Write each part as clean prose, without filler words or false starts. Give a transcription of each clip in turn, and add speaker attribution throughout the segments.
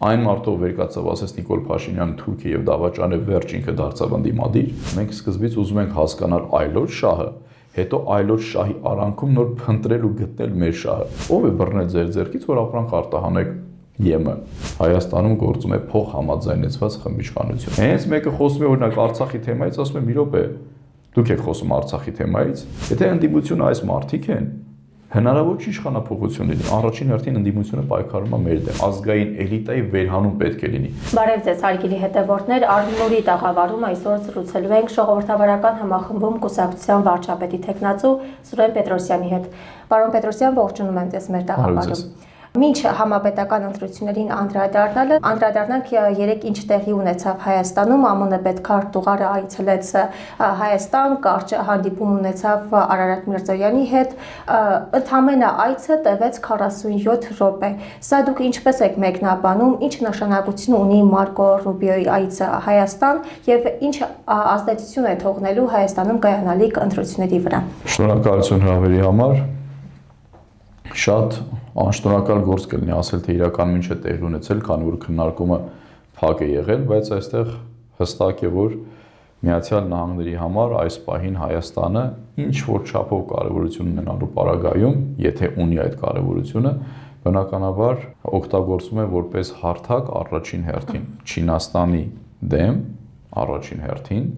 Speaker 1: Այն մարդով վեր կացավ, ասես Նիկոլ Փաշինյանը թուրք է եւ դավաճան է, վերջ ինքը դարձավ ընդդիմադիր։ Մենք սկզբից ուզում ենք հասկանալ այլոց շահը, հետո այլոց շահի արանքում նոր փնտրել ու գտնել մեր շահը։ Ո՞վ է բռնել ձեր ձեռքից, որ ապրանք արտահանեք ԵՄ։ Հայաստանում գործում է փող համաձայնեցված խմբիչքանություն։ Հենց մեկը խոսում է օրինակ Արցախի թեմայից, ասում է՝ մի րոպե, դուք եք խոսում Արցախի թեմայից։ Եթե ընդդիմությունը այս մարդիկ են, հնարավոր չի իշխանափոխություն լինի։ Առաջին հերթին ընդդիմությունը պայքարում է մեր դեմ։ Ազգային էլիտայի վերհանում պետք է լինի։
Speaker 2: Բարև ձեզ, հարգելի հետևորդներ, Արմնուրի տաղավարում այսօր զրուցելու ենք ժողովրդավարական համախմբում կուսակցության վարչապետի թեկնածու Սուրեն Պետրոսյանի հետ։ Պարոն Պետրոսյան, ողջունում եմ ձեզ մեր տաղավարում։ Մինչ համապետական ընտրություններին անդրադառնանք երեք ինչ տեղի ունեցավ Հայաստանում, ԱՄՆ պետքարտուղարը այցելեց Հայաստան, կարճ հանդիպում ունեցավ Արարատ Միրզոյանի հետ, ընդամենը այցը տևեց 47 րոպե։ Սա դուք ինչպես եք մեկնաբանում, ինչ նշանակություն ունի Մարկո Ռուբիոյի այցը Հայաստան եւ ինչ ազդեցություն է թողնելու Հայաստանում կայանալիք ընտրությունների վրա։
Speaker 1: Շնորհակալություն հրավերի համար։ Շատ անշնորհակալ գործ կլինի ասել, թե իրականում ինչ է տեղի ունեցել, քանի որ քննարկումը փակ է եղել, բայց այստեղ հստակ է, որ Միացյալ Նահանգների համար այս պահին Հայաստանը ինչ որ չափով կարևորություն ունենալու պարագայում, եթե ունի այդ կարևորությունը, բնականաբար օգտագործում է որպես հարթակ առաջին հերթին Չինաստանի դեմ, առաջին հերթին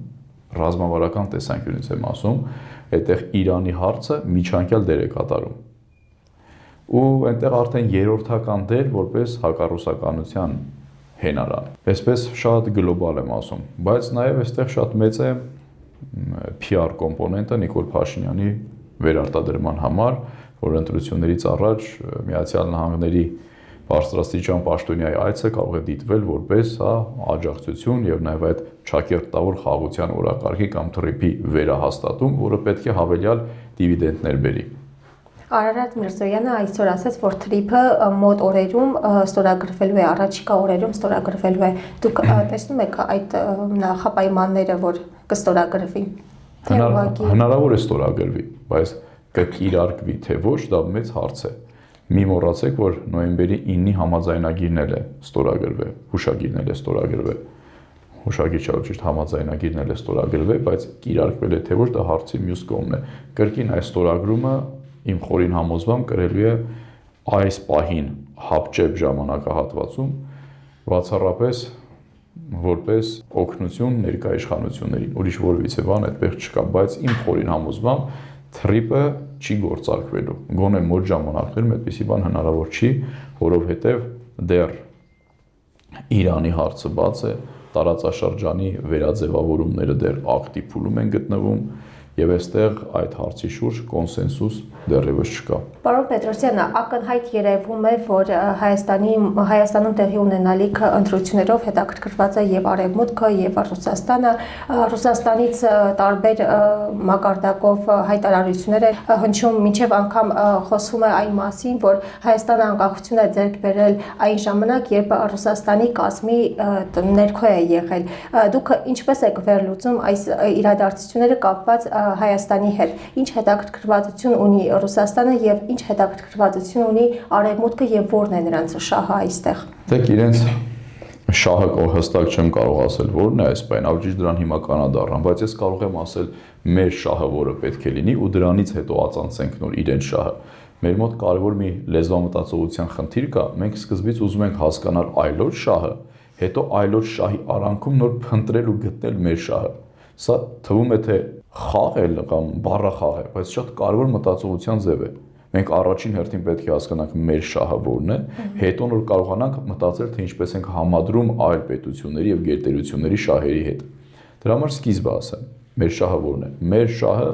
Speaker 1: ռազմավարական տեսանկյունից եմ ասում, այդտեղ Իրանի հարցը միջանկյալ դեր է կատարում։ Ու այնտեղ արդեն երրորդական դեր որպես հակառուսականության հենարան։ Այսպես շատ գլոբալ եմ ասում, բայց նաև այստեղ շատ մեծ է PR կոմպոնենտը Նիկոլ Փաշինյանի վերարտադրման համար, որ ընտրություններից առաջ Միացյալ Նահանգների բարձրաստիճան պաշտոնյայի այցը կարող է դիտվել որպես աջակցություն եւ նաև այդ ճակերտավոր խաղաղության օրակարգի կամ թրիփի վերահաստատում, որը պետք է հավելյալ դիվիդենդներ բերի։
Speaker 2: Արարատ Միրզոյանը այսօր ասաց, որ թրիփը մոտ օրերում ստորագրվելու է, առաջիկա օրերում ստորագրվելու է։ Դուք տեսնում եք այդ նախապայմանները, որ կստորագրվի։
Speaker 1: Հնարավոր է ստորագրվի, բայց կկիրարկվի թե ոչ, դա մեծ հարց է։ Մի մոռացեք, որ նոյեմբերի 9-ի համաձայնագիրն է ստորագրվել, հուշագիրն է ստորագրվել։ Հուշագիր չէ, ճիշտ համաձայնագիրն է ստորագրվել, բայց կիրարկվել է թե ոչ, դա հարցի մյուս կողմն է։ Կրկին այս ստորագրումը իմ խորին համոզմամբ կրելու է այս պահին հապճեպ ժամանակահատվածում բացառապես որպես օգնություն ներկա իշխանություններին, ուրիշ որևիցե բան այդպես չկա, բայց իմ խորին համոզմամբ թրիփը չի գործարկվելու, գոնե մոտ ժամանակներում այդպիսի բան հնարավոր չի, որովհետև դեռ Իրանի հարցը բաց է, տարածաշրջանի վերաձևավորումները դեռ ակտիվ փուլում են գտնվում եւ այստեղ այդ հարցի շուրջ կոնսենսուս դեռևս չկա։
Speaker 2: Պարոն Պետրոսյանը, ակնհայտ երևում է, որ Հայաստանում տեղի ունենալիք ընտրություններով հետաքրքրված է եւ Արևմուտքը եւ Ռուսաստանը։ Ռուսաստանից տարբեր մակարդակով հայտարարություններ է հնչում, մինչեւ անգամ խոսվում է այն մասին, որ Հայաստանը անկախություն է ձեռք բերել այն ժամանակ, երբ Ռուսաստանի կազմի ներքո է եղել։ Դուք ինչպես եք վերլուծում այս իրադարձությունները կապված Հայաստանի հետ, ինչ հետաքրքրվածություն ունի Ռուսաստանը եւ ինչ հետաքրքրվածություն ունի Արևմուտքը եւ որն է նրանց շահը այստեղ։
Speaker 1: Դեք իրենց շահը հստակ չեմ կարող ասել որն է այս բան, ավելի դրան հիմա կանադառնամ, բայց ես կարող եմ ասել մեր շահը, որը պետք է լինի ու դրանից հետո ածանցենք նոր իրենց շահը։ Մեր մոտ կարևոր մի լեզվամտածողության խնդիր կա, մենք սկզբից ուզում ենք հասկանալ այլոց շահը, հետո այլոց շահի արանքում նոր փնտրել ու գտնել մեր շահը։ Սա թվում է թե խաղ է կամ բառախաղ է, բայց շատ կարևոր մտածողության ձև է։ Մենք առաջին հերթին պետք է հասկանանք մեր շահը որն է, հետո նոր կարողանանք մտածել, թե ինչպես ենք համադրում այլ պետությունների եւ գերտերությունների շահերի հետ։ Դրա համար սկիզբը ասեմ, մեր շահը որն է։ Մեր շահը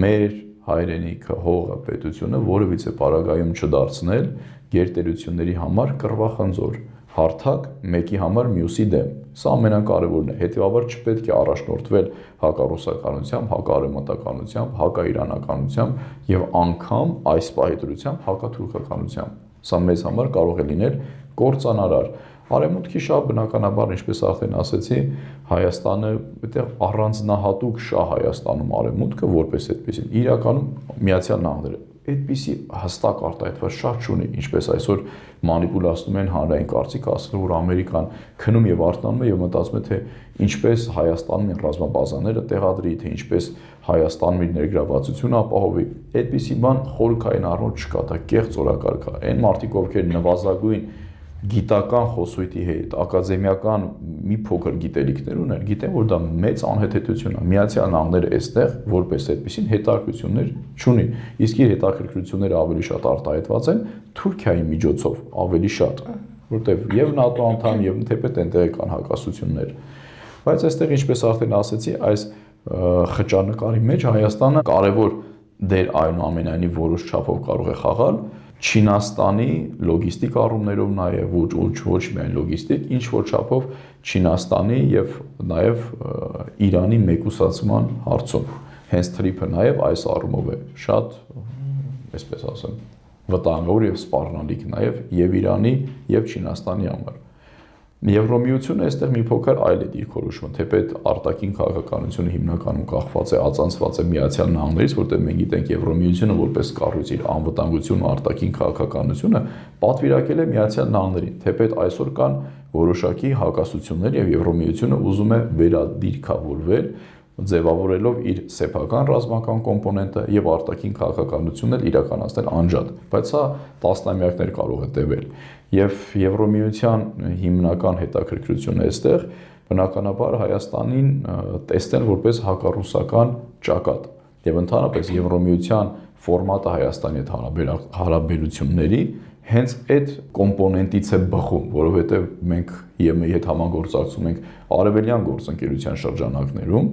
Speaker 1: մեր հայրենիքը, հողը, պետությունը որևիցե պարագայում չդարձնել գերտերությունների համար կռվախնձոր, հարթակ մեկի համար մյուսի դեմ։ Սա ամենակարևորն է։ Հետևաբար չպետք է առաջնորդվել հակառուսականությամբ, հակաարևմտականությամբ, հակաիրանականությամբ եւ անգամ այս պահետրությամբ հակաթուրքականությամբ։ Սա մեզ համար կարող է լինել կործանարար։ Արևմուտքի շահ բնականաբար, ինչպես արդեն ասեցի, Հայաստանը այդտեղ առանձնահատուկ շահ Հայաստանում արևմուտքը որպես այդպեսին։ Իրականում Միացյալ Նահանգները այդպիսի հստակ արտահայտված շատ չունի, ինչպես այսօր մանիպուլացնում են հանրային կարծիք ասելով, որ Ամերիկան քնում եւ արտանում է եւ մտածում է, թե ինչպես Հայաստանում են ռազմաբազաները տեղադրի, թե ինչպես Հայաստանում իր ներգրավվածությունը ապահովի։ Այդպիսի բան խորքային առնոտ չկա, դա կեղծ օրակարգ է։ Այն մարդիկ, ովքեր նվազագույն գիտական խոսույթի հետ, ակադեմիական մի փոքր գիտելիքներ ունեն, գիտեն, որ դա մեծ անհեթեթություն է։ Միացյալ Նահանգները այստեղ որպես այդպեսին հետաքրքրություններ չունի։ Իսկ իր հետաքրքրությունները ավելի շատ արտահայտված են Թուրքիայի միջոցով, ավելի շատ, որտեղ եւ ՆԱՏՕ անդամ եւ թեպետ այնտեղ կան հակասություններ։ Բայց այստեղ, ինչպես արդեն ասեցի, այս խճանկարի մեջ Հայաստանը կարևոր դեր այնուամենայնիվ որոշ չափով կարող է խաղալ Չինաստանի լոգիստիկ առումներով նաև ոչ միայն լոգիստիկ, ինչ որ չափով Չինաստանի եւ նաև Իրանի մեկուսացման հարցում։ Հենց թրիփը նաև այս առումով է շատ, այսպես ասեմ, վտանգավոր եւ սպառնալիք նաև եւ Իրանի եւ Չինաստանի համար։ Եվրոմիությունը այստեղ մի փոքր այլ է դիրքորոշումը, թեպետ արտաքին քաղաքականությունը հիմնականում կախված է, ածանցված է Միացյալ Նահանգներից, որտեղ մենք գիտենք Եվրոմիությունը որպես կառույց իր անվտանգությունը ու արտաքին քաղաքականությունը պատվիրակել է Միացյալ Նահանգներին, թեպետ այսօր կան որոշակի հակասություններ եւ Եվրոմիությունը ուզում է վերադիրքավորվել, ձևավորելով իր սեփական ռազմական կոմպոնենտը եւ արտաքին քաղաքականությունն էլ իրականացնել անջատ, բայց սա տասնամյակներ կարող է տևել։ Եվ Եվրոմիության հիմնական հետաքրքրությունը այստեղ բնականաբար Հայաստանին տեսնել որպես հակառուսական ճակատ եւ ընդհանրապես Եվրոմիության ֆորմատը Հայաստանի հետ հարաբերությունների հենց այդ կոմպոնենտից է բխում, որովհետեւ մենք ԵՄ-ի հետ համագործակցում ենք արևելյան գործընկերության շրջանակներում,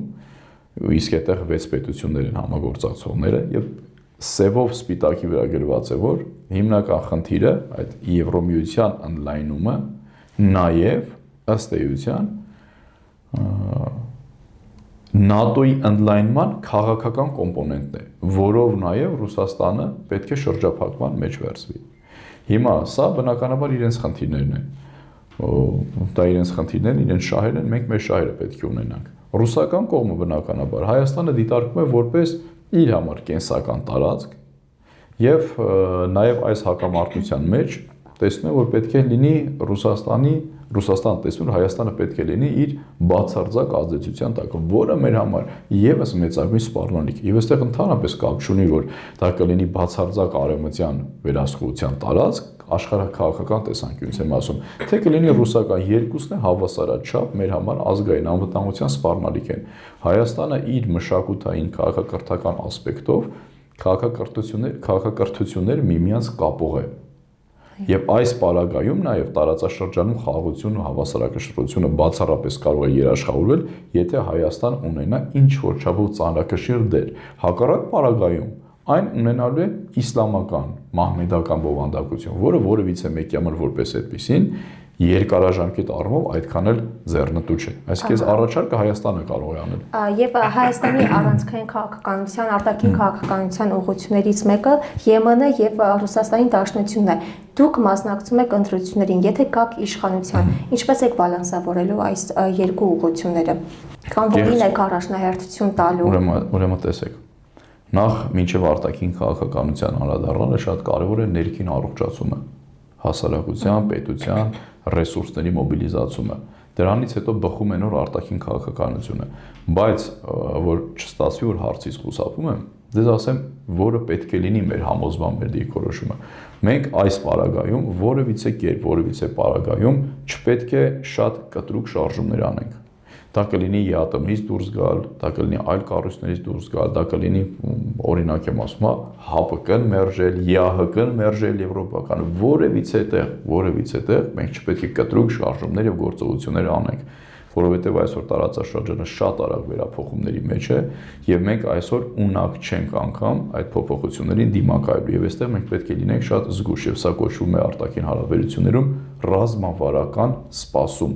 Speaker 1: իսկ այդտեղ 6 պետություններ են համագործակցողները եւ սևով սպիտակի վրա գրված է, որ հիմնական խնդիրը այդ Եվրոմիության ընդլայնումը նաև ըստ էության ՆԱՏՕ-ի ընդլայնման քաղաքական կոմպոնենտն է, որով նաև Ռուսաստանը պետք է շրջափակման մեջ վերցվի։ Հիմա սա բնականաբար իրենց խնդիրներն են։ Դա իրենց խնդիրներն, իրենց շահերն են, մենք մեր շահերը պետք է ունենանք։ Ռուսական կողմը բնականաբար Հայաստանը դիտարկում է որպես իր համար կենսական տարածք եւ նաեւ այս հակամարտության մեջ տեսնում է, որ պետք է լինի Ռուսաստանը տեսնում, որ Հայաստանը պետք է լինի իր բացարձակ ազդեցության տակ, որը մեր համար եւս մեծագույն սպառնալիք է։ Եվ այստեղ ընդհանրապես կապ չունի, որ դա կլինի բացարձակ արևմտյան վերահսկողության տարածք, աշխարհաքաղաքական տեսանկյունից եմ ասում, թե կլինի ռուսական, երկուսն է հավասարաչափ մեր համար ազգային անվտանգության սպառնալիք են։ Հայաստանը իր մշակութային քաղաքակրթական ասպեկտով քաղաքակրթություններ միմյանց կապող է։ Եվ այս պարագայում նաև տարածաշրջանում խաղաղությունն ու հավասարակշռությունը բացառապես կարող է երաշխավորվել, եթե Հայաստան ունենա ինչ-որ չափով ծանրակշիռ դեր։ Հակառակ պարագայում այն ունենալու է իսլամական, մահմեդական բովանդակություն, որը որևիցե մեկի համար որպես այդպիսին երկարաժամկետ առումով այդքան էլ ձեռնտու չէ։ Այսինքն առաջարկը Հայաստանը կարող է անել։
Speaker 2: Եվ Հայաստանի առանցքային քաղաքականության, արտաքին քաղաքականության ուղղություններից մեկը ԵՄՆ-ը եւ Ռուսաստանի Դաշնությունն է։ Դուք մասնակցում եք ընտրություններին, եթե գաք իշխանության, ինչպես եք բալանսավորելու այս երկու ուղղությունները։ Կամ որին եք առաջնահերթություն տալու։
Speaker 1: Ուրեմն տեսեք։ Նախ մինչև արտաքին քաղաքականության անդրադառնալը շատ կարևոր է ներքին առողջացումը, հասարակության, պետության ռեսուրսների մոբիլիզացումը։ Դրանից հետո բխում է նոր արտաքին քաղաքականությունը, բայց որ չստացվի, որ հարցից խուսափում եմ, դες ասեմ, որը պետք է լինի մեր համոզման, մեր դիրքորոշումը։ Մենք այս պարագայում որևիցե կերպ, որևիցե պարագայում չպետք է շատ կտրուկ շարժումներ անենք։ Դա կլինի ԵԱՏՄ-ից դուրս գալ, դա կլինի այլ կառույցներից դուրս գալ, դա կլինի օրինակ եմ ասում, ՀԱՊԿ-ն մերժել, ԵԱՀԿ-ն մերժել եվրոպական, որևիցե տեղ մենք չպետք է կտրուկ շարժումներ եւ գործողություններ անենք, որովհետեւ այսօր տարածաշրջանը շատ արագ վերափոխումների մեջ է եւ մենք այսօր ունակ չենք անգամ այդ փոփոխություններին դիմակայելու եւ այստեղ մենք պետք է լինենք շատ զգուշ եւ սա կոչվում է արտաքին հարաբերություններում ռազմավարական սպասում,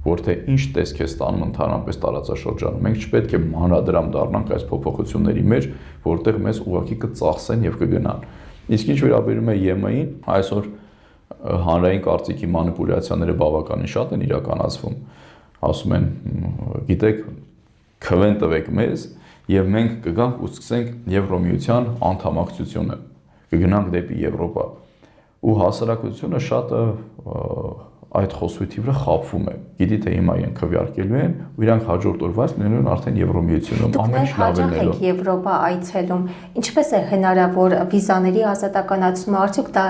Speaker 1: որ թե ինչ տեսք է ստանում ընդհանրապես տարածաշրջանում։ Մենք չպետք է մանրադրամ դառնանք այս փոփոխությունների մեջ, որտեղ մեզ ուղղակի կծախսեն եւ կգնան։ Իսկ ինչ վերաբերում է ԵՄ-ին, այսօր հանրային կարծիքի մանիպուլյացիաները բավականին շատ են իրականացվում։ Ասում են, գիտեք, քվեն տվեք մեզ, եւ մենք կգանք ու սկսենք Եվրոմիության անդամակցությունը, կգնանք դեպի Եվրոպա։ Ու հասարակությունը շատ այդ խոսույթի վրա խաբվում է։ Գիտի թե հիմա իրենք քվեարկելու են ու իրանք հաջորդ օրվա լինելու են արդեն Եվրոմիությունում, ամեն ինչ լավ է լինելու։
Speaker 2: Եվրոպա այցելում, ինչպես է հնարավոր վիզաների ազատականացումը, արդյոք դա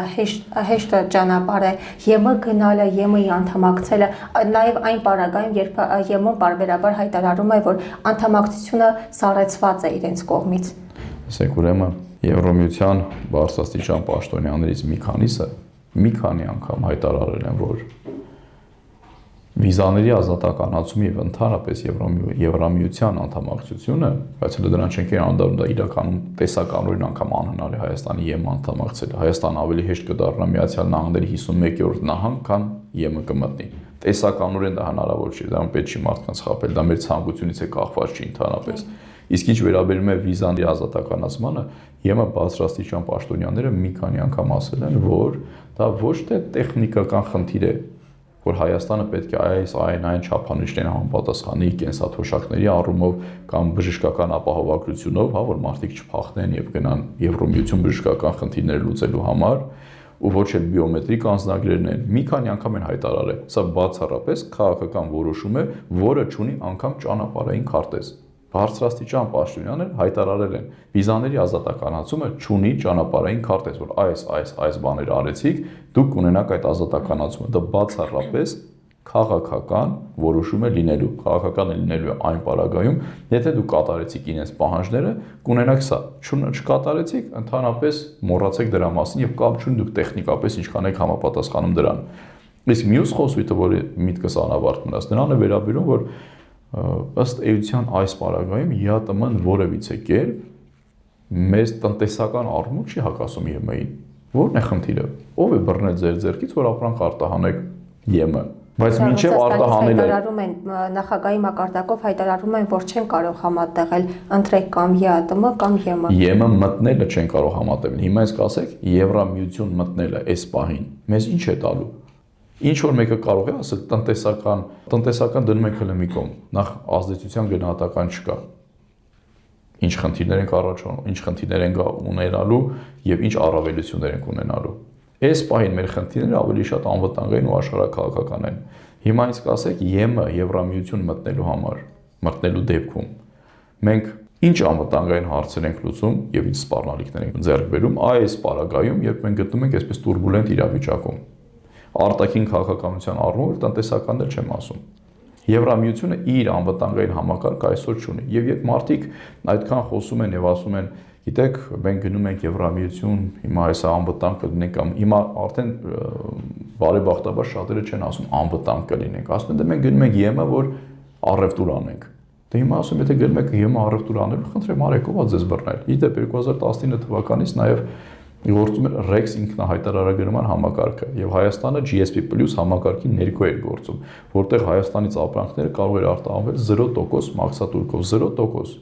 Speaker 2: հեշտ ճանապարհ է, ԵՄ գնալը, ԵՄ-ի անդամակցելը, նաև այն պարագայում, երբ ԵՄ-ն պարբերաբար հայտարարում է, որ անդամակցությունը սառեցված է իրենց կողմից։
Speaker 1: Ասենք ուրեմն Եվրոմիության բարձրաստիճան պաշտոնյաներից մի քանիսը մի քանի անգամ հայտարարել են, որ վիզաների ազատականացումը եւ ընդհանրապես Եվրամիության անդամակցությունը, բայց հենց դրան չենք անդրադառնում, դա իրականում տեսականորեն անգամ անհնար է Հայաստանի ԵՄ անդամակցելը։ Հայաստանը ավելի հեշտ կդառնա Միացյալ Նահանգների 51-րդ նահանգ, քան ԵՄ կմտնի։ Տեսականորեն դա հնարավոր չի, դա պետք չի մարդկանց խաբել, դա մեր ցանկությունից է կախված չի ընդհանրապես։ Իսկ ինչ վերաբերում է վիզաների ազատականացմանը, ԵՄ բարձրաստիճան պաշտոնյաները մի քանի անգամ ասել են, որ դա ոչ թե տեխնիկական խնդիր է, որ Հայաստանը պետք է այն չափանիշներին համապատասխանի կենսաթոշակների առումով կամ բժշկական ապահովագրությունով, հա, որ մարդիկ չփախնեն եւ գնան Եվրոմիություն բժշկական խնդիրներ լուծելու համար, ու ոչ էլ բիոմետրիկ անձնագրերն են։ Մի քանի անգամ են հայտարարել, սա բացառապես քաղաքական որոշում է, որը չունի անգամ ճանապարհային քարտեզ։ Բարձրաստիճան պաշտոնյաներ հայտարարել են, վիզաների ազատականացումը չունի ճանապարհային քարտեզ, որ այս բաները արեցիք, դուք կունենաք այդ ազատականացումը։ Դա բացառապես քաղաքական որոշում է լինելու, քաղաքական է լինելու այն պարագայում, եթե դուք կատարեցիք իրենց պահանջները, կունենաք սա, չկատարեցիք, ընդհանրապես մոռացեք դրա մասին եւ կապ չունի դուք տեխնիկապես ինչքան եք համապատասխանում դրան։ Իսկ մյուս խոսույթը, որը միտքս անավարտ մնաց, նրան է վերաբերում, որ ըստ էության այս պարագայում ԵԱՏՄ-ն որևիցե կերպ մեզ տնտեսական առումով չի հակասում ԵՄ-ին։ Որն է խնդիրը։ Ո՞վ է բռնել ձեր ձեռքից, որ ապրանք արտահանեք ԵՄ։ Բայց մինչև արտահանելը
Speaker 2: հայտարարում են նախագահի մակարդակով հայտարարում են, որ չեն կարող համատեղել ընտրեք կամ ԵԱՏՄ կամ ԵՄ։
Speaker 1: ԵՄ մտնելը չեն կարող համատեղել։ Հիմա ես կասեք Եվրամիություն մտնելը այս պահին մեզ ինչ է տալու։ Ինչ որ մեկը կարող է ասել տնտեսական դնում ենք հենց մի կողմ, նախ ազդեցության գնահատական չկա։ Ինչ խնդիրներ ենք առաջանում, ինչ խնդիրներ ենք ունենալու եւ ինչ առավելություններ ենք ունենալու։ Այս պահին մեր խնդիրները ավելի շատ անվտանգային ու աշխարհաքաղաքական են։ Հիմա ինձ կասեք ԵՄ Եվրամիություն մտնելու համար, մտնելու դեպքում մենք ինչ անվտանգային հարցեր ենք լուծում եւ ինչ սպառնալիքներ ենք ձեռք բերում այս պարագայում, երբ մենք գտնում ենք այսպես տուրբուլենտ իրավիճակում։ Արտաքին քաղաքականության առումով տնտեսականներ չեմ ասում։ Եվրամիությունը իր անվտանգային համակարգը այսօր չունի։ Եվ երբ մարդիկ այդքան խոսում են եւ ասում են, գիտեք, մենք գնում ենք Եվրամիություն, հիմա հեսա անվտանգ կլինենք կամ հիմա արդեն բարեբախտաբար շատերը չեն ասում անվտանգ կլինենք, ասում են դե մենք գնում ենք ԵՄ, որ առևտուր անենք։ Դե հիմա ասում եթե գնում եք ԵՄ առևտուր անելու, խնդրեմ արեք, ով է ձեզ բռնել։ Իդեպ 2019 թվականից նաեւ գործում էր REX ինքնահայտարարագրման համակարգը եւ Հայաստանը GSP+ համակարգի ներքո էր գործում, որտեղ Հայաստանից ապրանքները կարող էր արտահանվել 0% մաքսատուրքով 0%։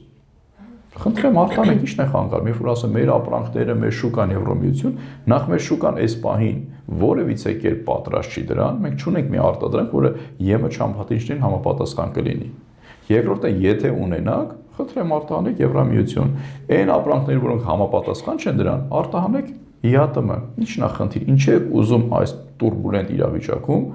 Speaker 1: Խնդրեմ արտանենք ի՞նչն է խանգարում, երբ որ ասում մեր ապրանքները, մեր շուկան Եվրոմիություն, նախ մեր շուկան այս պահին որևիցե կերպ պատրաստ չի դրան, մենք չունենք մի արտադրանք, որը ԵՄ չափանիշներին համապատասխան կլինի։ Երկրորդը, եթե ունենաք, խնդրեմ արտահանեք Եվրամիություն։ Այն ապրանքները, որոնք համապատասխան չեն դրան, արտահանեք ԵԱՏՄ։ Ինչն է խնդիր, ինչ է ուզում այս տուրբուլենտ իրավիճակում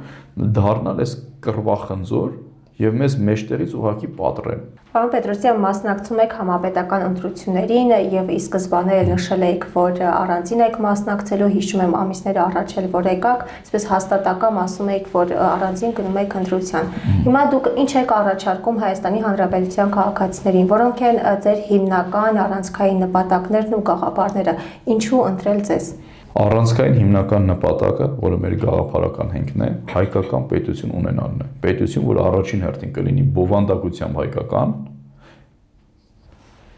Speaker 1: դառնալ այս կռվախնձոր եւ մեզ մեջտեղից ուղակի պատռեն։
Speaker 2: Պարոն Պետրոսյան, մասնակցում եք համապետական ընտրություններին եւ ի սկզբանե նշել եք, որ առանձին եք մասնակցելու, հիշում եմ ամիսներ առաջ էլ որ եկաք, այսպես հաստատակամ ասում եք, որ առանձին գնում եք ընտրության։ Հիմա դուք ինչ եք առաջարկում Հայաստանի Հանրապետության քաղաքացիներին, որոնք են ձեր հիմնական առանցքային նպատակներն ու գաղափարները, ինչու ընտրել ձեզ։
Speaker 1: Առանցքային հիմնական նպատակը, որը մեր գաղափարական հենքն է, հայկական պետություն ունենալն է։ Պետություն, որը առաջին հերթին կլինի բովանդակությամբ հայկական,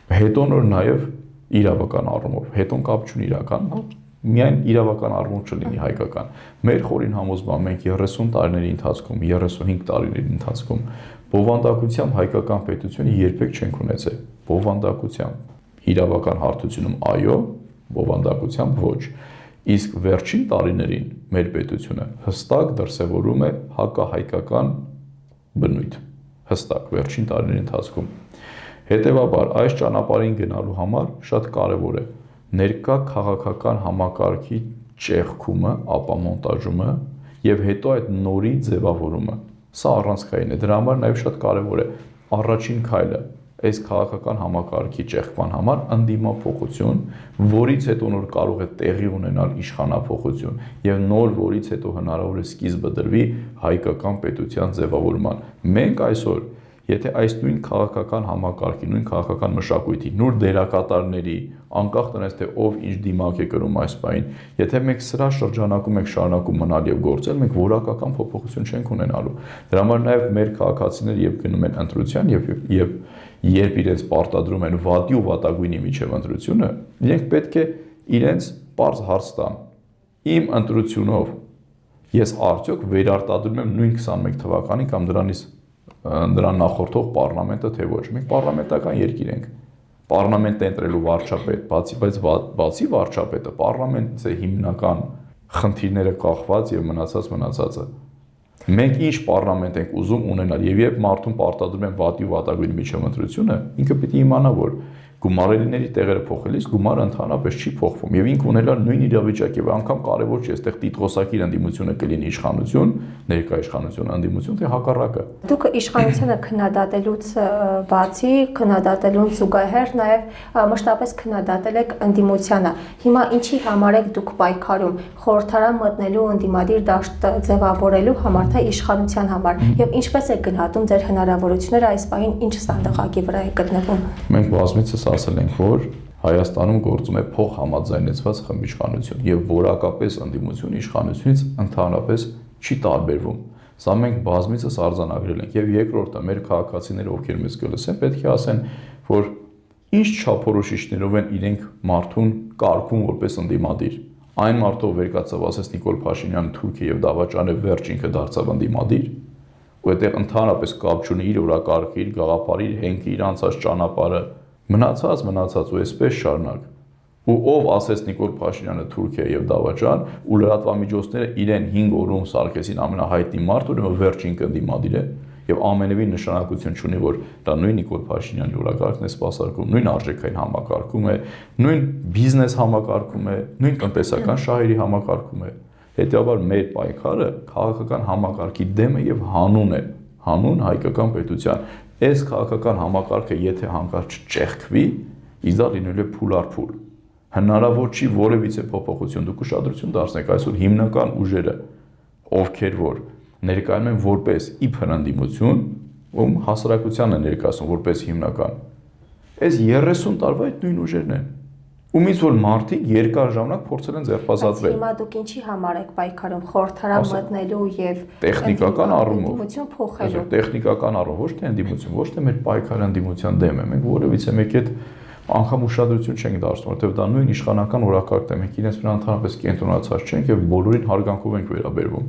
Speaker 1: հետո նոր նաև իրավական առումով, հետոն կապ չունի իրական, միայն իրավական առումով չլինի հայկական։ Մեր խորին համոզման մենք 30 տարիների ընթացքում, 35 տարիների ընթացքում բովանդակությամբ հայկական պետությունը երբեք չենք ունեցել։ Բովանդակությամբ իրավական հարթությունում այո, բովանդակությամբ ոչ։ Իսկ վերջին տարիներին մեր պետությունը հստակ դրսևորում է հակահայկական բնույթ, հստակ վերջին տարիների ընթացքում։ Հետևաբար այս ճանապարհին գնալու համար շատ կարևոր է ներկա քաղաքական համակարգի ճեղքումը, ապամոնտաժումը եւ հետո այդ նորի ձևավորումը։ Սա առանցքային է։ Դրա համար նաեւ շատ կարևոր է առաջին քայլը այս քաղաքական համակարգի ճեղքման համար ընդդիմափոխություն, որից հետո նոր կարող է տեղի ունենալ իշխանափոխություն եւ նոր որից հետո հնարավոր է սկիզբը դրվի հայկական պետության ձևավորման։ Մենք այսօր եթե այս նույն քաղաքական համակարգի, նույն քաղաքական մշակույթի, նոր դերակատարների, անկախ նրանից թե ով ինչ դիմակ է կրում այս բանին, եթե մենք սրա շրջանակում ենք շարունակում մնալ եւ գործել, մենք որակական փոփոխություն չենք ունենալու։ Դրա համար նաեւ մեր քաղաքացիները երբ գնում են ընտրության եւ երբ իրենց պարտադրում են վատի ու վատագույնի միջև ընտրությունը, իրենք պետք է իրենց պարզ հարց տան. իմ ընտրությունով ես արդյոք վերարտադրում եմ նույն 21 թվականի կամ դրան նախորդող պարլամենտը թե ոչ։ Մենք պարլամենտական երկիր ենք։ Պարլամենտը ընտրելու վարչապետ, բացի վարչապետը, պարլամենտից է հիմնական խնդիրները կախված եւ մնացածը։ Մենք ինչ պարլամենտ ենք ուզում ունենալ եւ երբ մարդուն պարտադրում են վատի ու վատագույնի միջև ընտրությունը, ինքը պիտի իմանա, որ գումարելիների տեղերը փոխելիս գումարը ընդհանրապես չի փոխվում եւ ինքը ունենալ նույն իրավիճակի եւ անգամ կարեւոր չէ այստեղ տիտղոսակիր ընդդիմությունը կլինի իշխանություն, ներկա իշխանություն, ընդդիմություն թե հակառակը։ Դուք
Speaker 2: իշխանությունը քննադատելուց բացի, քննադատելուն զուգահեռ նաեւ մշտապես քննադատել եք ընդդիմությանը։ Հիմա ինչի համար եք դուք պայքարում խորհրդարան մտնելու ընդդիմադիր դաշտ ձևավորելու համար թե իշխանության համար եւ ինչպես եք գնահատում ձեր հնարավորությունները այս պահին ինչ սանդղակի վրա է գտնվում։
Speaker 1: Մենք բազմիցս ասել ենք, որ Հայաստանում գործում է փոխհամաձայնեցված խմբիշխանություն եւ որակապես ընդդիմությունը իշխանությունից ընդհանրապես չի տարբերվում։ Սա մենք բազմիցս արձանագրել ենք եւ երկրորդը մեր քաղաքացիները, ովքեր մեզ կլսեն, պետք է ասեն, որ ինչ չափորոշիչներով են իրենք մարդուն կարգում որպես ընդդիմադիր։ Այն մարդով վերկացավ ասես Նիկոլ Փաշինյանը Թուրքիա եւ Դավաճանը վերջ ինքը դարձավ ընդդիմադիր, ու այդտեղ ընդհանրապես կապ չունի իր օրակարգի, իր գաղափարի, իր հենքի, իր անցած ճանապարհը, մնացած ու այսպես շարունակ։ Ու ով ասես Նիկոլ Փաշինյանը Թուրքիա եւ Դավաճան, ու լրատվամիջոցները իրեն 5 օրում սարքեցին ամենահայտնի մարդ, ուրեմն վերջին կնդիմադիր է եւ ամենևին նշանակություն չունի, որ դա նույն Նիկոլ Փաշինյանի օրակարգն է սպասարկում, նույն արժեքային համակարգում է, նույն բիզնես համակարգում է, նույն տնտեսական շահերի համակարգում է։ Հետեւաբար մեր պայքարը քաղաքական համակարգի դեմ է եւ հանուն է, հանուն հայկական պետության։ Այս քաղաքական համակարգը եթե հանկարծ չճեղքվի, իսկ դա լինելու է փուլ առ փուլ։ Հնարավոր չի որևիցե փոփոխություն։ Դուք ուշադրություն դարձնեք այսօր հիմնական ուժերը, ովքեր որ ներկայանում են որպես իբր ընդդիմություն, ում հասարակությանը ներկայացնում որպես հիմնական։ Այս 30 տարվա այդ նույն ուժերն են։ Ումից որ մարդիկ երկար ժամանակ փորձել են ձերբազատվել։
Speaker 2: Հիմա դուք ինչի համար եք պայքարում խորհրդարան մտնելու եւ
Speaker 1: տեխնիկական առումով
Speaker 2: ընդդիմություն փոխելու։
Speaker 1: Տեխնիկական առումով ոչ թե ընդդիմություն, ոչ թե մեր պայքարը ընդդիմության դեմ է։ Մենք որևիցե մեկ այդ անգամ ուշադրություն չենք դարձնում, որովհետեւ դա նույն իշխանական օրակարգն է։ Մենք իրենց վրա ընդհանրապես կենտրոնացած չենք եւ բոլորին հարգանքով ենք վերաբերվում։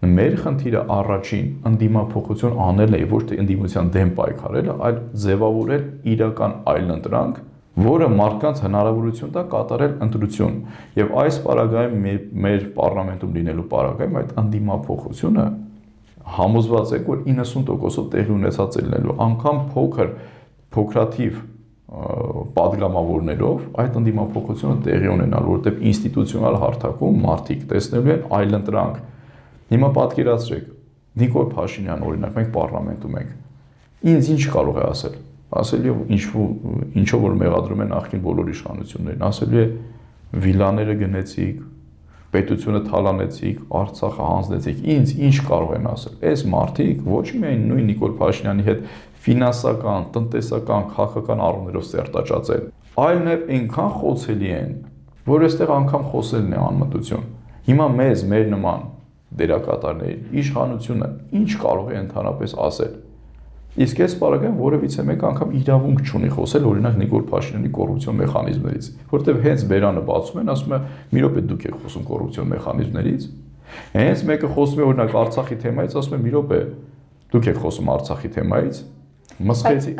Speaker 1: Մեր խնդիրը առաջին ընդդիմափոխություն անելն է, ոչ թե ընդդիմության դեմ պայքարելը, այլ ձևավորել իրական այլընտրանք, որը մարդկանց հնարավորություն տա կատարել ընտրություն։ Եվ այս պարագայում մեր պարլամենտում լինելու պարագայում այդ ընդդիմափոխությունը համոզված եք, որ 90%-ով տեղի ունեցած է լինելու, անգամ փոքրաթիվ պատգամավորներով այդ ընդդիմափոխությունը տեղի ունենալ, որովհետև ինստիտուցիոնալ հարթակում մարդիկ տեսնելու են այլընտրանք։ Հիմա պատկերացրեք, Նիկոլ Փաշինյան օրինակ մենք պարլամենտում ենք։ Ինձ ինչ կարող է ասել։ Ասել է ինչով որ մեղադրում են նախկին բոլոր իշխանություններին, ասել է վիլաները գնեցիք, պետությունը թալանեցիք, Արցախը հանձնեցիք։ Ինձ ինչ կարող են ասել։ Այս մարդիկ ոչ միայն նույն Նիկոլ Փաշինյանի հետ ֆինանսական, տնտեսական, քաղաքական առումներով սերտաճած են, այլ նաև այնքան խոցելի են, որ այստեղ անգամ խոսելն է անմտություն։ Հիմա մեր նման դերակատարներին իշխանությունը ինչ կարող է ընդհանրապես ասել։ Իսկ այս պարագայում որևիցե մեկ անգամ իրավունք չունի խոսել օրինակ Նիկոլ Փաշինյանի կոռուպցիոն մեխանիզմներից, որտեղ հենց բերանը բացում են, ասում է՝ մի րոպե դուք եք խոսում կոռուպցիոն մեխանիզմներից։ Հենց մեկը խոսում է օրինակ Արցախի թեմայից, ասում է՝ մի րոպե դուք եք խոսում Արցախի թեմայից։ Մսխեցի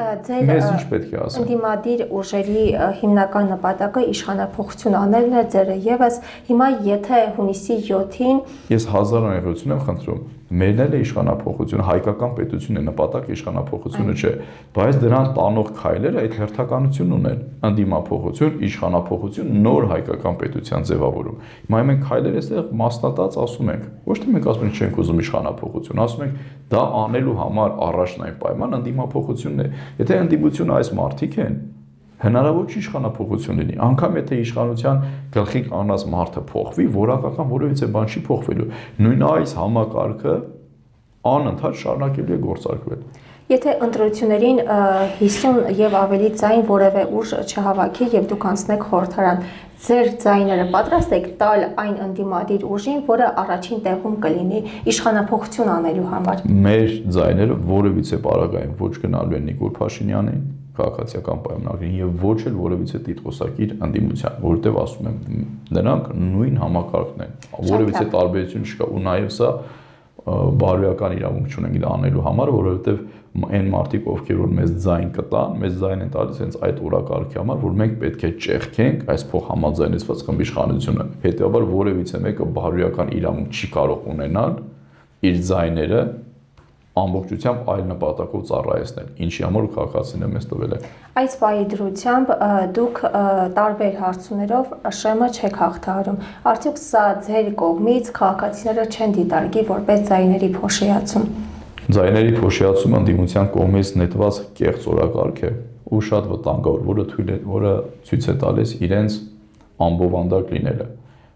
Speaker 1: մեզ ինչ պետք է ասել։
Speaker 2: Ընդդիմադիր ուժերի հիմնական նպատակը իշխանափոխություն անելն է ձերը եւս հիմա եթե հունիսի 7-ին
Speaker 1: ես հազար օրենքություն եմ խնդրում Մերն էլ է իշխանափոխությունը, հայկական պետությունն է, նպատակը իշխանափոխությունը չէ, բայց դրան տանող քայլերը այդ հերթականությունն ունեն՝ ընդդիմափոխություն, իշխանափոխություն, նոր հայկական պետության ձևավորում։ Հիմա մենք քայլեր այստեղ մասնատած ասում ենք, ոչ թե մենք ասում ենք չենք ուզում իշխանափոխություն, ասում ենք դա անելու համար առաջնային պայման ընդդիմափոխությունն է։ Եթե ընդդիմությունը այս մարդիկ են, հնարավոր չի իշխանափոխություն լինի, անգամ եթե իշխանության գլխին կանգնած մարդը փոխվի, որակական որևիցե բան չի փոխվելու։ Նույն այս համակարգը անընդհատ շարունակելու է գործարկվել։
Speaker 2: Եթե ընտրություններին 50 եւ ավելի ձայն որևէ ուժ չհավաքի եւ դուք անցնեք խորհրդարան, ձեր ձայները պատրաստ եք տալ այն ընդդիմադիր ուժին, որը առաջին տեղում կլինի իշխանափոխություն անելու համար։
Speaker 1: Մեր ձայները որևիցե պարագային ոչ գնալու են Նիկոլ Փաշինյանին քաղաքացիական պայմանագրին եւ ոչ էլ որևիցե տիտղոսակիր ընդդիմության, որովհետեւ ասում եմ, նրանք նույն համակարգն են, որևիցե տարբերություն չկա ու նաեւ սա բարոյական իրավունք չունենք դա անելու համար, որովհետեւ այն մարդիկ, ովքեր որ մեզ ձայն կտան, մեզ ձայն են տալիս հենց այդ օրակարգի համար, որ մենք պետք է ճեղքենք այս փոխհամաձայնեցված խմբիշխանությունը։ Հետեւաբար որևիցե մեկը բարոյական իրավունք չի կարող ունենալ իր ձայները ամբողջությամբ այլ նպատակով ծառայեցնել, ինչի համար քաղաքացիները մեզ տվել են։
Speaker 2: Այս պահի դրությամբ դուք տարբեր հարցումներով ՇՄ չեք հաղթահարում։ Արդյոք սա ձեր կողմից քաղաքացիները չեն դիտարկի որպես ձայների փոշիացում։
Speaker 1: Ձայների փոշիացումը ընդդիմության կողմից նետված կեղծ օրակարգ է ու շատ վտանգավոր, որը ցույց է տալիս իրենց ամբովանդակ լինելը։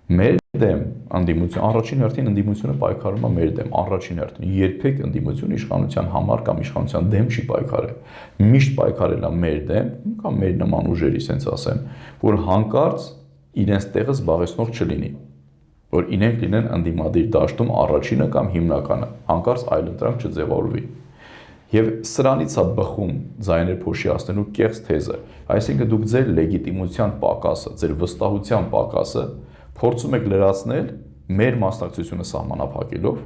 Speaker 1: Մեր դեմ ընդդիմություն, առաջին հերթին ընդդիմությունը պայքարում է մեր դեմ, առաջին հերթին երբեք ընդդիմությունը իշխանության համար կամ իշխանության դեմ չի պայքարել։ Միշտ պայքարել է մեր դեմ կամ մեր նման ուժերի, ասենց ասեմ, որ հանկարծ իրենց տեղը զբաղեցնող չլինի, որ իրենք լինեն ընդդիմադիր դաշտում առաջինը կամ հիմնականը, հանկարծ այլընտրանք չձևավորվի։ Եվ սրանից է բխում ձայներ փոշիացնելու կեղծ թեզը, այսինքն դուք ձեր լեգիտիմության պակասը, ձեր վստահության պակասը փորձում եք լրացնել մեր մասնակցությունը սահմանափակելով,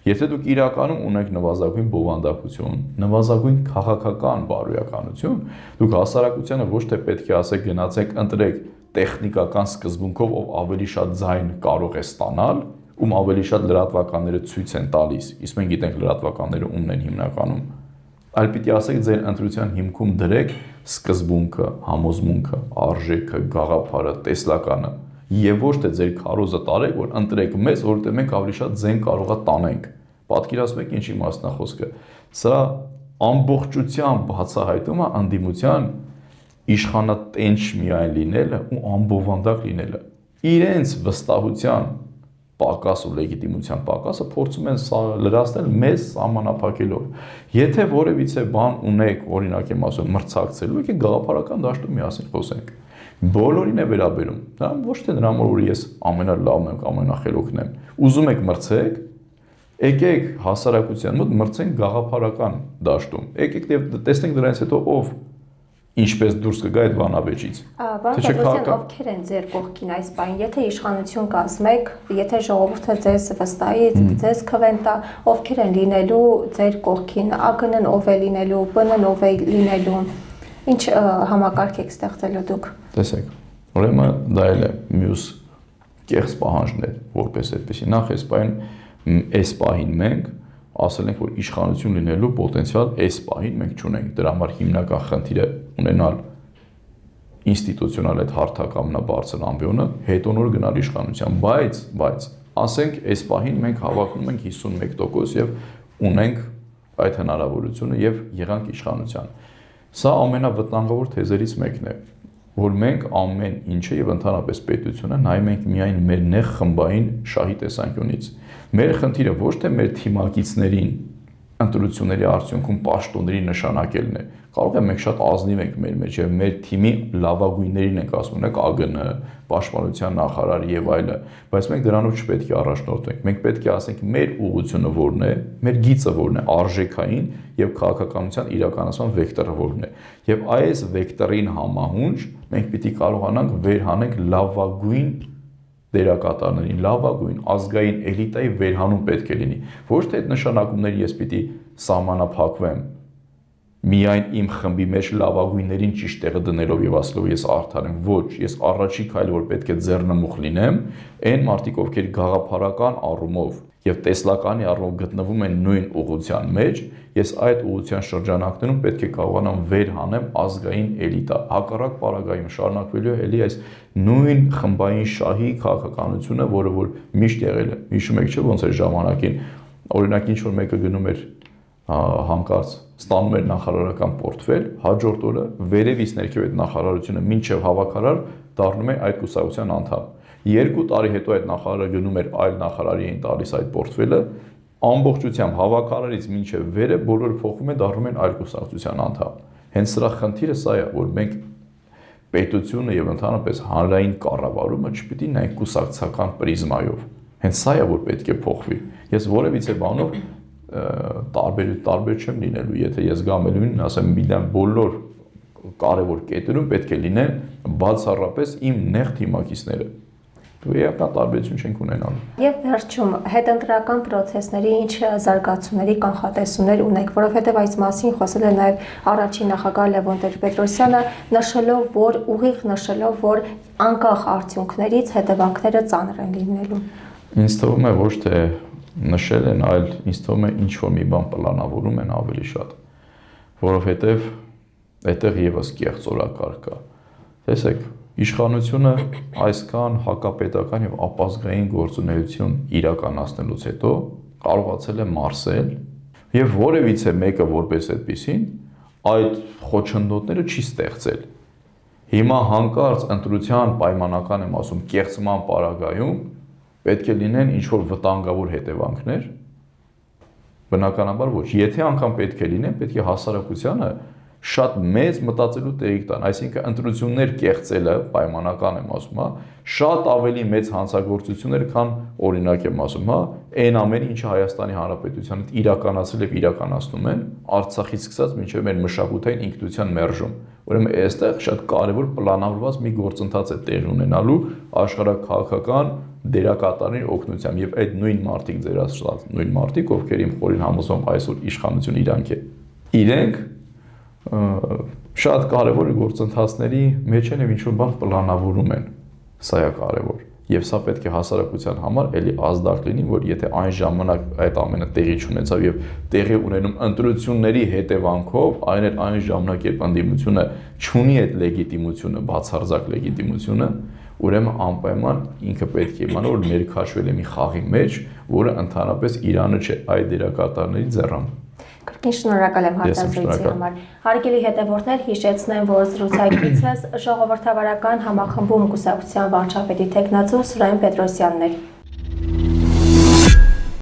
Speaker 1: եթե դուք իրականում ունեք նվազագույն բովանդակություն, նվազագույն քաղաքական բարոյականություն, դուք հասարակությանը ոչ թե պետք է ասեք գնացեք ընտրեք տեխնիկական սկզբունքով, ով ավելի շատ ձայն կարող է ստանալ, ում ավելի շատ լրատվականները ցույց են տալիս, իսկ մենք գիտենք լրատվականները ումն են հիմնականում, այլ պիտի ասեք ձեր ընտրության հիմքում դրեք սկզբունքը, համոզմունքը, արժեքը, գաղափարը, տեսլականը եւ ոչ թե ձեր քարոզը տարեք, որ ընտրեք մեզ, որովհետեւ մենք ավելի շատ ձեն կարողա տանենք։ Պատկերացնում եք ինչի մասն է խոսքը։ Սա ամբողջությամբ բացահայտում է ընդդիմության իշխանատենչ միայն լինելը ու ամբովանդակ լինելը։ Իրենց վստահության պակաս ու լեգիտիմության պակասը փորձում են լրացնել մեզ սահմանափակելով։ Եթե որևիցե բան ունեք, օրինակ եմ ասում, մրցակցելու, եկեք գաղափարական դաշտում միասին խոսենք։ Բոլորին է վերաբերում, դա ոչ թե նրան որ ես ամենալավն եմ, ամենախելոքն եմ։ Ուզում եք մրցեք, եկեք հասարակության մոտ մրցենք գաղափարական դաշտում։ Եկեք եւ տեսնենք դրանից հետո ով ինչպես դուրս կգա այդ բանավեճից։
Speaker 2: Պարոն Պետրոսյան, ովքեր են ձեր կողքին այս բանին, եթե իշխանություն կազմեք, եթե ժողովուրդը ձեզ վստահի, ձեզ քվենտա, ովքեր են լինելու ձեր կողքին, ԱԳՆ-ն ով է լինելու, ԲՆ-ն ով է լինելու, ինչ համակարգ եք ստեղծելու դուք։
Speaker 1: Տեսեք, ուրեմն դա էլ է մյուս կեղծ պահանջներ, որպես այդպեսի։ Նախ այս պահին մենք ասել ենք, որ իշխանություն լինելու պոտենցիալ այս պահին մենք չունենք։ Դրա համար հիմնական խնդիրը ունենալ ինստիտուցիոնալ այդ հարթակամնաբարձր ամբիոնը, հետո նոր գնալ իշխանության, բայց ասենք այս պահին մենք հավակնում ենք 51% եւ ունենք այդ հնարավորությունը եւ եղանք իշխանության։ Սա ամենավտանգավոր թեզերից մեկն է, որ մենք ամեն ինչը եւ ընդհանրապես պետությունը նայում ենք միայն մեր նեղ խմբային շահի տեսանկյունից։ Մեր խնդիրը ոչ թե մեր թիմակիցներին ընտրությունների արդյունքում պաշտոնների նշանակելն է։ Կարող է մենք շատ ազնիվ ենք մեր մեջ եւ մեր թիմի լավագույններին ենք ասում, ունեք ԱԳՆ, պաշտպանության նախարար եւ այլը, բայց մենք դրանով չպետք է առաջնորդվենք։ Մենք պետք է ասենք մեր ուղղությունը որն է, մեր գիծը որն է, արժեքային եւ քաղաքականության իրականացման վեկտորը որն է։ Եվ այս վեկտորին համահունչ մենք պիտի կարողանանք վերհանենք լավագույն դերակատարներին, լավագույն ազգային էլիտայի վերհանում պետք է լինի։ Ոչ թե այդ նշանակումների ես պիտի սահմանափակվեմ միայն իմ խմբի մեջ լավագույններին ճիշտ տեղը դնելով եւ ասելով ես արդար եմ, ոչ, ես առաջի քայլը որ պետք է ձեռնմուխ լինեմ, այն մարդիկ ովքեր գաղափարական առումով եւ տեսլականի առումով գտնվում են նույն ուղղության մեջ, ես այդ ուղղության շրջանակներում պետք է կարողանամ վեր հանեմ ազգային էլիտա։ Հակառակ պարագայում շարունակվելու է էլի այս նույն խմբային շահի քաղաքականությունը, որը որ միշտ եղել է։ Հիշում եք չէ՞ ոնց էր ժամանակին, օրինակ ինչ որ մեկը գնում էր հանկարծ ստանում էր նախարարական պորտֆել, հաջորդ օրը վերևից ներքև այդ նախարարությունը մինչև հավաքարար դառնում է այդ կուսակցության անդամ։ 2 տարի հետո այդ նախարարը գնում էր այլ նախարարի էին տալիս այդ պորտֆելը, ամբողջությամբ հավաքարարից մինչև վերը բոլորը փոխվում են դառնում են այլ կուսակցության անդամ։ Հենց սրա խնդիրը սա է, որ մենք պետությունը եւ ընդհանրապես հանրային կառավարումը չպիտի նայենք կուսակցական պրիզմայով։ Հենց սա է, որ պետք է փոխվի։ Ես որևիցե բանով տարբեր չեմ լինելու, եթե ես գամ ելույն ասեմ միդան բոլոր կարևոր կետերում պետք է լինեն բացառապես իմ նեղ թիմակիցները։ Էական տարբերություն չենք ունենալու։
Speaker 2: Եվ վերջում հետընտրական process-ների ինչ զարգացումների կանխատեսումներ ունեք, որովհետև այս մասին խոսել է նաև առաջին նախագահ Լևոն Տեր-Պետրոսյանը, ուղիղ նշելով, որ անկախ արդյունքներից հետևանքները ծանր են լինելու։
Speaker 1: Ինձ թվում է ոչ թե նշել են, այլ ինձ թվում է ինչ որ մի բան պլանավորում են ավելի շատ, որովհետև այդտեղ եւս կեղծ օրակարգ կա։ Տեսեք, իշխանությունը այսքան հակապետական եւ ապազգային գործունեություն իրականացնելուց հետո կարողացել է մարսել եւ որևիցե մեկը որպես այդպեսին այդ խոչընդոտները չի ստեղծել։ Հիմա հանկարծ ընտրության պայմանական եմ ասում կեղծման պարագայում պետք է լինեն ինչ որ վտանգավոր հետևանքներ։ Բնականաբար ոչ, եթե անգամ պետք է լինեն, պետք է հասարակությանը շատ մեծ մտածելու տեղիք տան, այսինքն ընտրություններ կեղծելը պայմանական եմ ասում, շատ ավելի մեծ հանցագործություններ, քան օրինակ եմ ասում, այն ամենը, ինչը Հայաստանի Հանրապետությանը իրականացել եւ իրականացնում են, Արցախից սկսած մինչեւ մեր մշակութային ինքնության մերժում։ Ուրեմն այստեղ շատ կարևոր պլանավորված մի գործընթաց է տեղի ունենալու աշխարհաքաղաքական դերակատարների օգնությամբ եւ այդ նույն մարդիկ ձեր ասած նույն մարդիկ, ովքեր իմ խորին համոզում այսօր իշխանություն իրանք է։ Իրենք շատ կարևոր գործընթացների մեջ են եւ ինչ-որ բան պլանավորում են։ Սա է կարևոր։ Եվ սա պետք է հասարակության համար էլի ազդակ լինի, որ եթե այն ժամանակ այդ ամենը տեղի չունեցավ եւ տեղի ունենում ընտրությունների հետևանքով, այն ժամանակ երբ ընդդիմությունը չունի այդ լեգիտիմությունը, բացարձակ լեգիտիմությունը, ուրեմն անպայման ինքը պետք է իմանա, որ ներքաշվել է մի խաղի մեջ, որը ընդհանրապես Իրանը չէ, այլ դերակատարների ձեռամբ։
Speaker 2: Կրկին շնորհակալ եմ հարցազրույցի համար։ Հարգելի հետևորդներ, հիշեցնեմ, որ զրուցակիցս ժողովրդավարական համախմբում կուսակցության վարչապետի թեկնածու Սուրեն Պետրոսյանն էր։